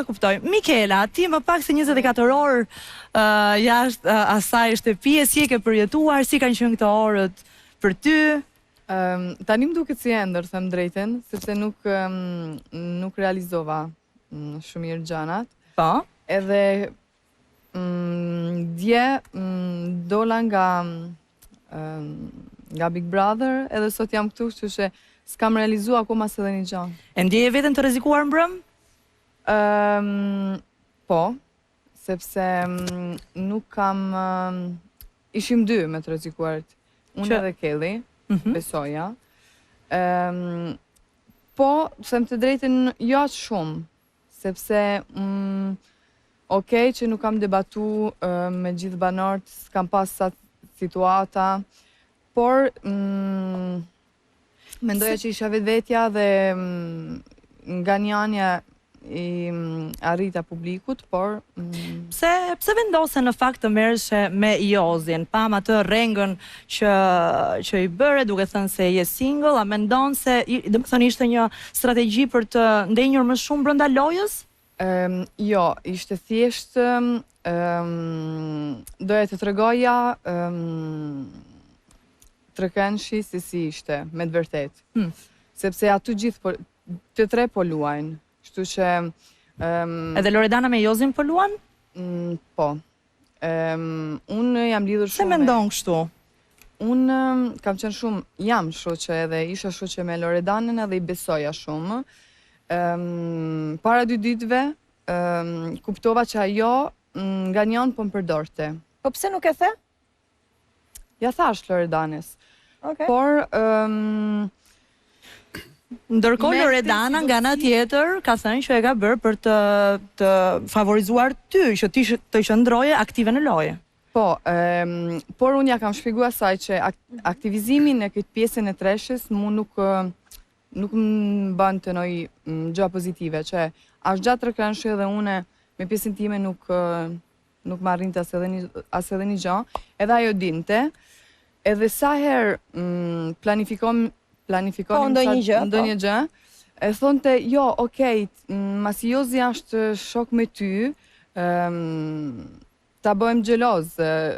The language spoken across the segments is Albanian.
Kuptoj. Mikela, ti më pak se 24 orë jashtë asaj shtëpie, si e ke përjetuar, si kanë qenë këto orët për ty? Tani më duket si ëndër, them drejten, sepse nuk realizova shumë mirë gjanat. Po. Edhe dje dola nga Big Brother, edhe sot jam këtu, kështu që s'kam realizua akoma se dhe një gjanë. E ndjeje veten të rrezikuar mbrëm? Po, sepse nuk kam... ishim dy me të rrezikuarit. Unë edhe Kelly, besoja. Po, them të drejten, jo aq shumë, sepse okej që nuk kam debatu me gjithë banorët, s'kam pas sa situata, por mendoja që isha vetvetja dhe nga njënja i arrita publikut, por... Pse vendose në fakt të merreshe me Jozin? Pam atë rrengën që i bëre, duke thënë se je single, a mendon se domethënë ishte një strategji për të ndenjur më shumë brenda lojës? Jo, ishte thjesht doja të tregoja trekëndshi si ishte, me të vërtet. Sepse aty gjithë të tre po luajnë. Kështu që... Edhe Loredana me Jozin po luan? Po. Unë jam lidhur shumë... Se mendon kështu? Unë kam qenë shumë, jam shoqe edhe isha shoqe me Loredanën edhe i besoja shumë. Para 2 ditëve, kuptova që ajo nga njën po më përdorte. Po pse nuk e the? Ja thash Loredanës. Okej. Por... Ndërkohë Loredana nga ana tjetër ka thënë që e ka bërë për të favorizuar ty, që ti të qëndroje aktive në lojë. Po, por unë ja kam shpjeguar asaj që aktivizimin në këtë pjesën e treshës mu nuk më bën të ndonjë gjë pozitive, që as gjatë trekëndshit edhe une me pjesën time nuk më arrinte as edhe një gjë, edhe ajo dinte, edhe sa herë planifikonim ndonjë gjë, e thonte, jo, okej, masi Jozi është shok me ty, ta bëjmë xheloz,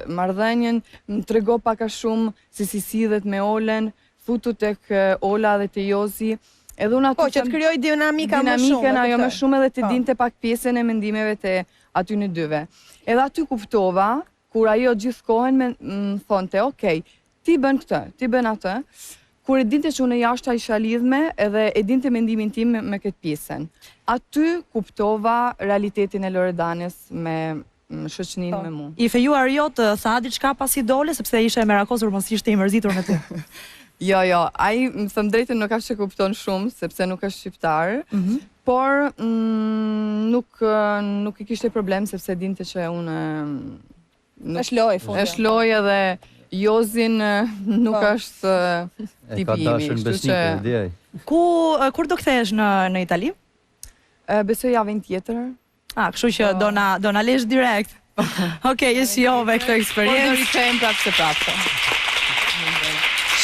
marrëdhënien më trego pak a shumë si sidhet me Olen, futu tek Ola dhe te Jozi, edhe unë aty... Po, që të kryoj dinamika më shumë. Dinamikën ajo më shumë edhe të dinte pak pjesën e mendimeve të aty në dyve. Edhe aty kuptova, kur ajo gjithkohen më thonte, okej, ti bën këtë, ti bën atë, kur e dinte që unë jashta isha lidhme edhe e dinte mendimin tim me këtë pjesën. Aty kuptova realitetin e Loredanës me shoqëninë me mu. I fejuar jo të tha diçka pas idole, sepse ishe e merakosur mos ishte i mërzitur me ty. Jo, ai më thëmë drejtën nuk ashtë që kupton shumë, sepse nuk është shqiptar, por nuk i kishte problem, sepse dinte që unë... është lojë, fundi. është lojë edhe Jozin nuk është tipi imi. E ka dashën besnike, djej. Kur do kthehesh në Itali? Besoj javën tjetër. Kështu që do na lesh direkt. Okej, e shijove këtë eksperiencë. Po do rikthejmë prapë.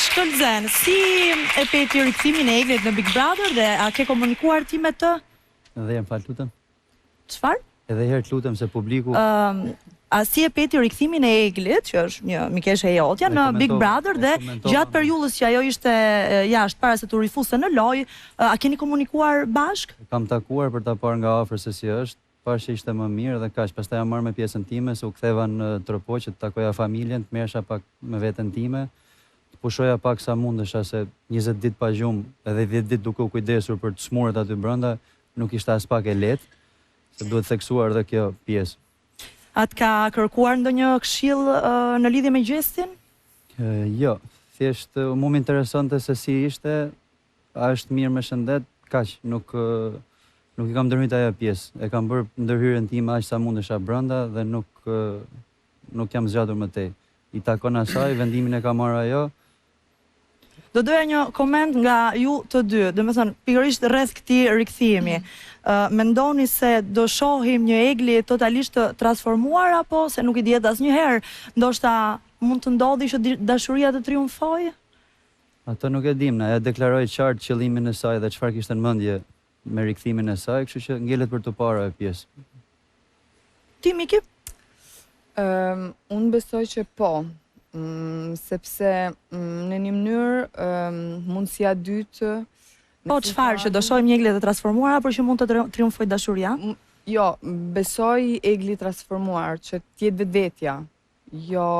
Shkëlzen, si e peti rikthimin e Eglit në Big Brother dhe a ke komunikuar ti me të? Edhe jam falë, lutem. Çfarë? Edhe herë të lutem se publiku... A si e peti rikthimin e Eglit, që është një mikeshe e jotja, në Big Brother dhe gjatë periudhës që ajo ishte jashtë para se të rifuste në lojë, a keni komunikuar bashk? Kam takuar për ta parë nga afër se si është, parë që ishte më mirë dhe kaq, pastaj jam marrë me pjesën time, se u ktheva në Tropo që të takoja familjen, të merresha pak me veten time, të pushoja pak sa mundesha se 20 ditë pa gjumë, edhe 10 ditë duke u kujdesur për të smurët aty brenda, nuk ishte as pak e lehtë, se duhet theksuar edhe kjo pjesë. Atë ka kërkuar ndonjë këshill në lidhje me gjestin? Jo, thjesht mu më interesonte se si ishte, a është mirë me shëndet, kaq, nuk i kam ndërhyjt ajo pjesë. E kam bërë ndërhyrjen time aq sa mundesha brenda dhe nuk jam zgjatur më tej. I takon asaj, vendimin e ka marrë ajo. Do doja një koment nga ju të dy, do me thënë, pikërisht rreth këtij rikthimi. Mendoni se do shohim një Egli totalisht të transformuar, apo se nuk i dihet asnjëherë, ndoshta mund të ndodhi që dashuria të triumfojë? Ato nuk e dim, ajo deklaroi qartë qëllimin e saj dhe çfarë kishte në mendje me rikthimin e saj, kështu që ngelet për të parë e pjesë. Ti Miki? Unë besoj që po, sepse në një mënyrë mundësia dytë. Po çfarë që do shohim një egle të transformuar apo që mund të triumfojë dashuria? Jo, besoj egli transformuar, që t'jetë vetvetja. Jo,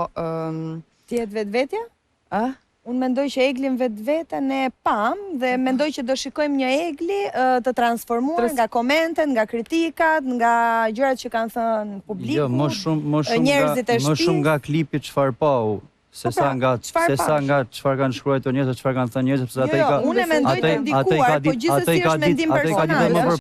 T'jetë vetvetja? a? Unë mendoj që eglin vetveten e pam dhe mendoj që do shikojmë një egli të transformuar nga komentet, nga kritikat, nga gjërat që kanë thënë publiku. Jo, më njerëzit e shumë shtëpisë. nga klipi çfarë pau, se sa nga çfarë kanë shkruar njerëzit, çfarë kanë thënë njerëzit, sepse Jo, unë e mendoj të ndikuar, po gjithsesi është mendim personal.